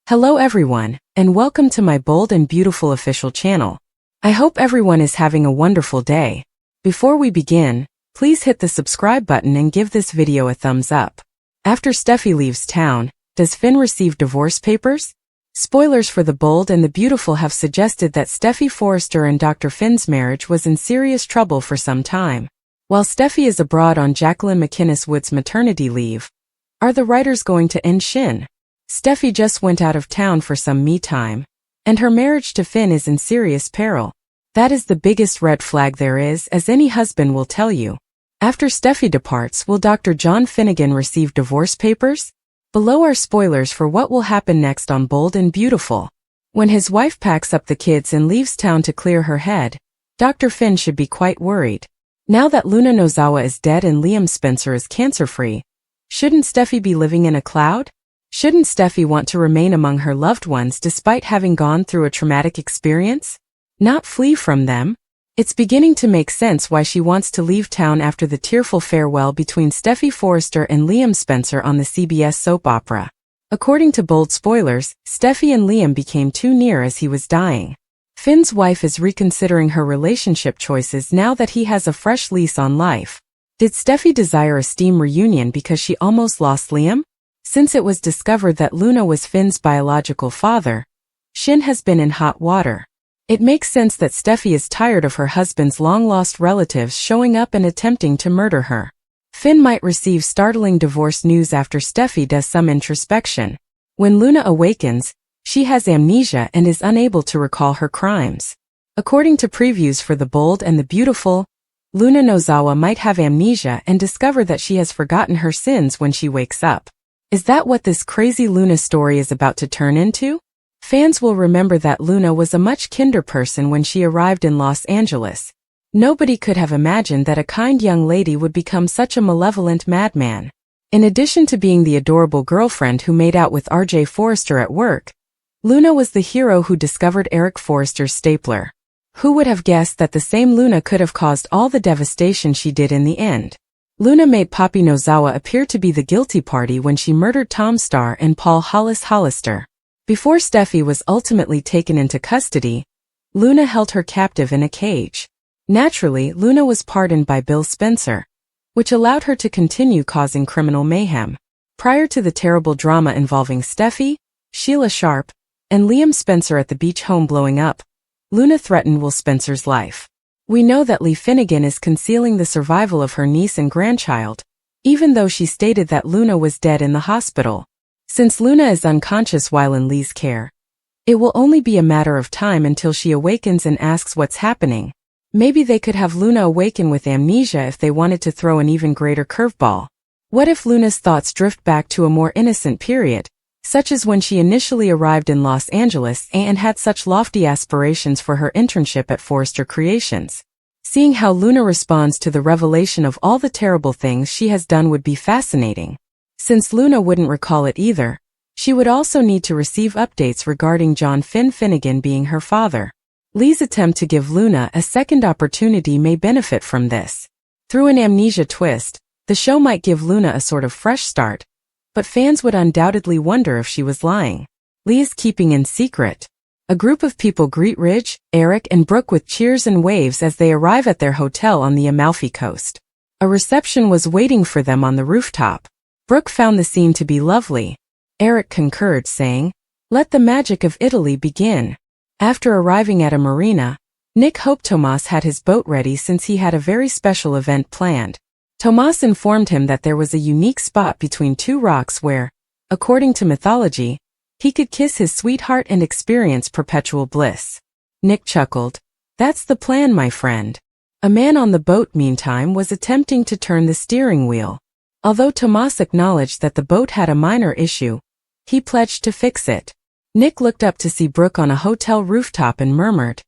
Hello everyone, and welcome to my bold and beautiful official channel. I hope everyone is having a wonderful day. Before we begin, please hit the subscribe button and give this video a thumbs up. After Steffy leaves town, does Finn receive divorce papers? Spoilers for the bold and the beautiful have suggested that Steffy Forrester and Dr. Finn's marriage was in serious trouble for some time. While Steffy is abroad on Jacqueline McInnes Wood's maternity leave, are the writers going to end Shin? Steffy just went out of town for some me time, and her marriage to Finn is in serious peril. That is the biggest red flag there is, as any husband will tell you. After Steffy departs, will Dr. John Finnegan receive divorce papers? Below are spoilers for what will happen next on Bold and Beautiful. When his wife packs up the kids and leaves town to clear her head, Dr. Finn should be quite worried. Now that Luna Nozawa is dead and Liam Spencer is cancer-free, shouldn't Steffy be living in a cloud? Shouldn't Steffy want to remain among her loved ones despite having gone through a traumatic experience? Not flee from them? It's beginning to make sense why she wants to leave town after the tearful farewell between Steffy Forrester and Liam Spencer on the CBS soap opera. According to bold spoilers, Steffy and Liam became too near as he was dying. Finn's wife is reconsidering her relationship choices now that he has a fresh lease on life. Did Steffy desire a steam reunion because she almost lost Liam? Since it was discovered that Luna was Finn's biological father, Shin has been in hot water. It makes sense that Steffy is tired of her husband's long-lost relatives showing up and attempting to murder her. Finn might receive startling divorce news after Steffy does some introspection. When Luna awakens, she has amnesia and is unable to recall her crimes. According to previews for The Bold and the Beautiful, Luna Nozawa might have amnesia and discover that she has forgotten her sins when she wakes up. Is that what this crazy Luna story is about to turn into? Fans will remember that Luna was a much kinder person when she arrived in Los Angeles. Nobody could have imagined that a kind young lady would become such a malevolent madman. In addition to being the adorable girlfriend who made out with R.J. Forrester at work, Luna was the hero who discovered Eric Forrester's stapler. Who would have guessed that the same Luna could have caused all the devastation she did in the end? Luna made Poppy Nozawa appear to be the guilty party when she murdered Tom Starr and Paul Hollister. Before Steffy was ultimately taken into custody, Luna held her captive in a cage. Naturally, Luna was pardoned by Bill Spencer, which allowed her to continue causing criminal mayhem. Prior to the terrible drama involving Steffy, Sheila Sharp, and Liam Spencer at the beach home blowing up, Luna threatened Will Spencer's life. We know that Lee Finnegan is concealing the survival of her niece and grandchild, even though she stated that Luna was dead in the hospital. Since Luna is unconscious while in Lee's care, it will only be a matter of time until she awakens and asks what's happening. Maybe they could have Luna awaken with amnesia if they wanted to throw an even greater curveball. What if Luna's thoughts drift back to a more innocent period, such as when she initially arrived in Los Angeles and had such lofty aspirations for her internship at Forrester Creations? Seeing how Luna responds to the revelation of all the terrible things she has done would be fascinating. Since Luna wouldn't recall it either, she would also need to receive updates regarding John Finnegan being her father. Lee's attempt to give Luna a second opportunity may benefit from this. Through an amnesia twist, the show might give Luna a sort of fresh start, but fans would undoubtedly wonder if she was lying. Lee is keeping in secret. A group of people greet Ridge, Eric, and Brooke with cheers and waves as they arrive at their hotel on the Amalfi Coast. A reception was waiting for them on the rooftop. Brooke found the scene to be lovely. Eric concurred, saying, "Let the magic of Italy begin." After arriving at a marina, Nick hoped Tomas had his boat ready since he had a very special event planned. Tomas informed him that there was a unique spot between two rocks where, according to mythology, he could kiss his sweetheart and experience perpetual bliss. Nick chuckled. "That's the plan, my friend." A man on the boat, meantime, was attempting to turn the steering wheel. Although Tomas acknowledged that the boat had a minor issue, he pledged to fix it. Nick looked up to see Brooke on a hotel rooftop and murmured,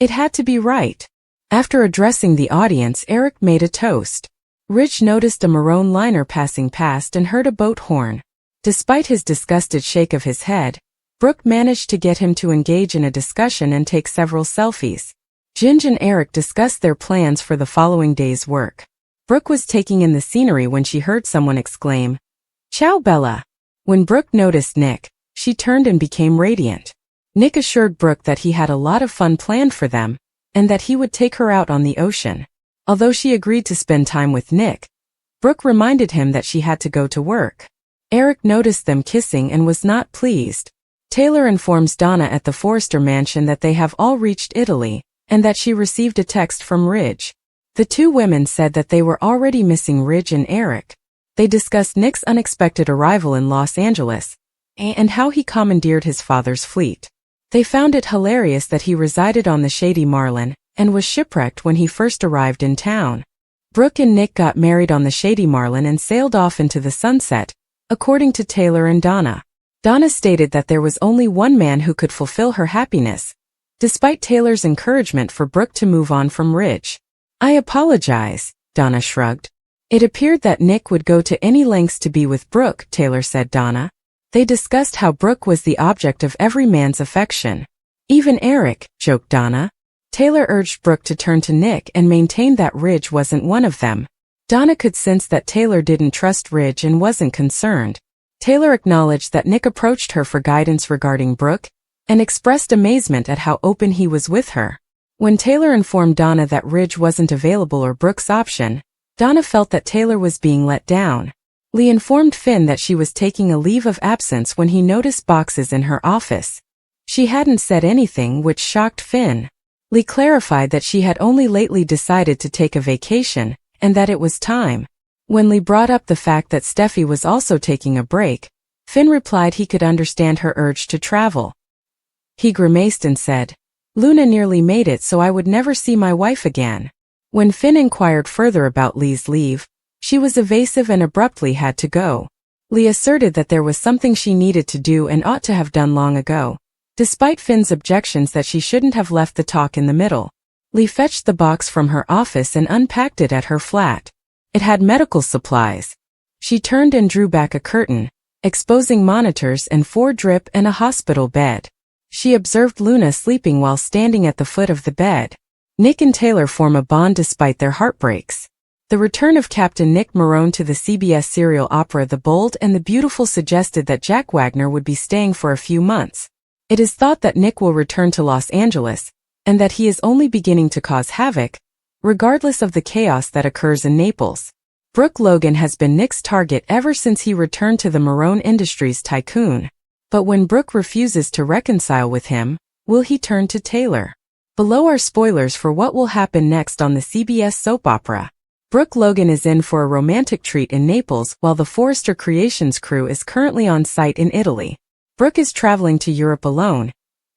"It had to be right." After addressing the audience, Eric made a toast. Ridge noticed a maroon liner passing past and heard a boat horn. Despite his disgusted shake of his head, Brooke managed to get him to engage in a discussion and take several selfies. Ginge and Eric discussed their plans for the following day's work. Brooke was taking in the scenery when she heard someone exclaim, "Ciao, Bella." When Brooke noticed Nick, She turned and became radiant. Nick assured Brooke that he had a lot of fun planned for them, and that he would take her out on the ocean. Although she agreed to spend time with Nick, Brooke reminded him that she had to go to work. Eric noticed them kissing and was not pleased. Taylor informs Donna at the Forrester mansion that they have all reached Italy, and that she received a text from Ridge. The two women said that they were already missing Ridge and Eric. They discussed Nick's unexpected arrival in Los Angeles, and how he commandeered his father's fleet. They found it hilarious that he resided on the Shady Marlin, and was shipwrecked when he first arrived in town. Brooke and Nick got married on the Shady Marlin and sailed off into the sunset, according to Taylor and Donna. Donna stated that there was only one man who could fulfill her happiness, despite Taylor's encouragement for Brooke to move on from Ridge. "I apologize," Donna shrugged. "It appeared that Nick would go to any lengths to be with Brooke," Taylor said. Donna. They discussed how Brooke was the object of every man's affection. "Even Eric," joked Donna. Taylor urged Brooke to turn to Nick and maintained that Ridge wasn't one of them. Donna could sense that Taylor didn't trust Ridge and wasn't concerned. Taylor acknowledged that Nick approached her for guidance regarding Brooke, and expressed amazement at how open he was with her. When Taylor informed Donna that Ridge wasn't available or Brooke's option, Donna felt that Taylor was being let down. Lee informed Finn that she was taking a leave of absence when he noticed boxes in her office. She hadn't said anything, which shocked Finn. Lee clarified that she had only lately decided to take a vacation, and that it was time. When Lee brought up the fact that Steffy was also taking a break, Finn replied he could understand her urge to travel. He grimaced and said, "Luna nearly made it so I would never see my wife again." When Finn inquired further about Lee's leave, she was evasive and abruptly had to go. Lee asserted that there was something she needed to do and ought to have done long ago, despite Finn's objections that she shouldn't have left the talk in the middle. Lee fetched the box from her office and unpacked it at her flat. It had medical supplies. She turned and drew back a curtain, exposing monitors and 4 drip and a hospital bed. She observed Luna sleeping while standing at the foot of the bed. Nick and Taylor form a bond despite their heartbreaks. The return of Captain Nick Marone to the CBS serial opera The Bold and the Beautiful suggested that Jack Wagner would be staying for a few months. It is thought that Nick will return to Los Angeles, and that he is only beginning to cause havoc, regardless of the chaos that occurs in Naples. Brooke Logan has been Nick's target ever since he returned to the Marone Industries tycoon. But when Brooke refuses to reconcile with him, will he turn to Taylor? Below are spoilers for what will happen next on the CBS soap opera. Brooke Logan is in for a romantic treat in Naples while the Forrester Creations crew is currently on site in Italy. Brooke is traveling to Europe alone,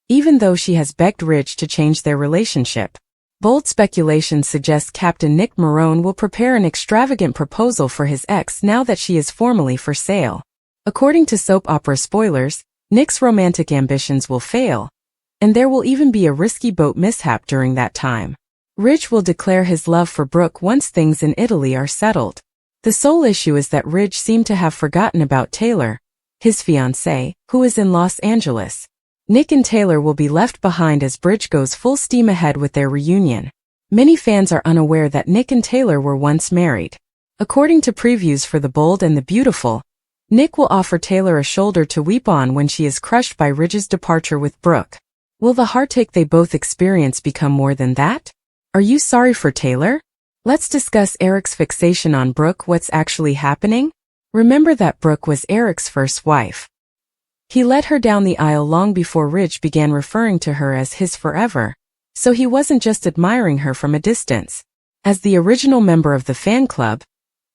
even though she has begged Ridge to change their relationship. Bold speculation suggests Captain Nick Marone will prepare an extravagant proposal for his ex now that she is formally for sale. According to soap opera spoilers, Nick's romantic ambitions will fail, and there will even be a risky boat mishap during that time. Ridge will declare his love for Brooke once things in Italy are settled. The sole issue is that Ridge seemed to have forgotten about Taylor, his fiancée, who is in Los Angeles. Nick and Taylor will be left behind as Ridge goes full steam ahead with their reunion. Many fans are unaware that Nick and Taylor were once married. According to previews for The Bold and the Beautiful, Nick will offer Taylor a shoulder to weep on when she is crushed by Ridge's departure with Brooke. Will the heartache they both experience become more than that? Are you sorry for Taylor? Let's discuss Eric's fixation on Brooke. What's actually happening? Remember that Brooke was Eric's first wife. He led her down the aisle long before Ridge began referring to her as his forever, so he wasn't just admiring her from a distance. As the original member of the fan club,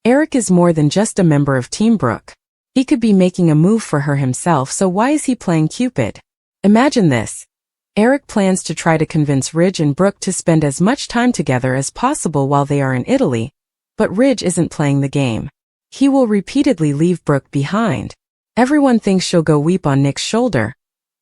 Eric is more than just a member of Team Brooke. He could be making a move for her himself, so why is he playing Cupid? Imagine this. Eric plans to try to convince Ridge and Brooke to spend as much time together as possible while they are in Italy, but Ridge isn't playing the game. He will repeatedly leave Brooke behind. Everyone thinks she'll go weep on Nick's shoulder,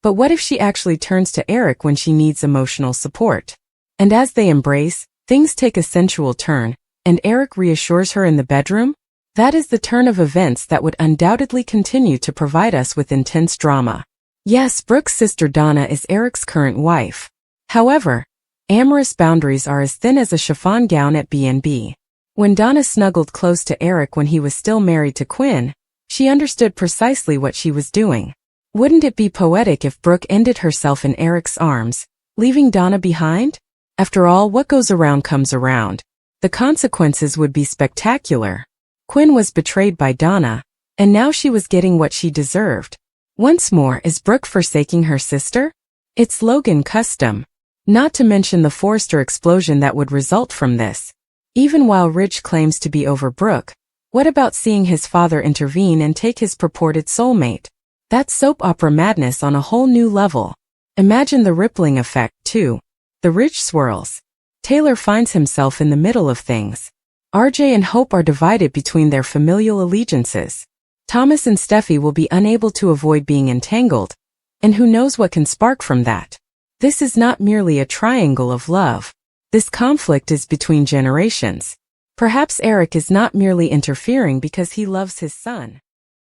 but what if she actually turns to Eric when she needs emotional support? And as they embrace, things take a sensual turn, and Eric reassures her in the bedroom? That is the turn of events that would undoubtedly continue to provide us with intense drama. Yes, Brooke's sister Donna is Eric's current wife. However, amorous boundaries are as thin as a chiffon gown at B&B. When Donna snuggled close to Eric when he was still married to Quinn, she understood precisely what she was doing. Wouldn't it be poetic if Brooke ended herself in Eric's arms, leaving Donna behind? After all, what goes around comes around. The consequences would be spectacular. Quinn was betrayed by Donna, and now she was getting what she deserved. Once more, is Brooke forsaking her sister? It's Logan custom. Not to mention the Forrester explosion that would result from this. Even while Ridge claims to be over Brooke, what about seeing his father intervene and take his purported soulmate? That's soap opera madness on a whole new level. Imagine the rippling effect, too. The Ridge swirls. Taylor finds himself in the middle of things. RJ and Hope are divided between their familial allegiances. Thomas and Steffy will be unable to avoid being entangled, and who knows what can spark from that. This is not merely a triangle of love. This conflict is between generations. Perhaps Eric is not merely interfering because he loves his son.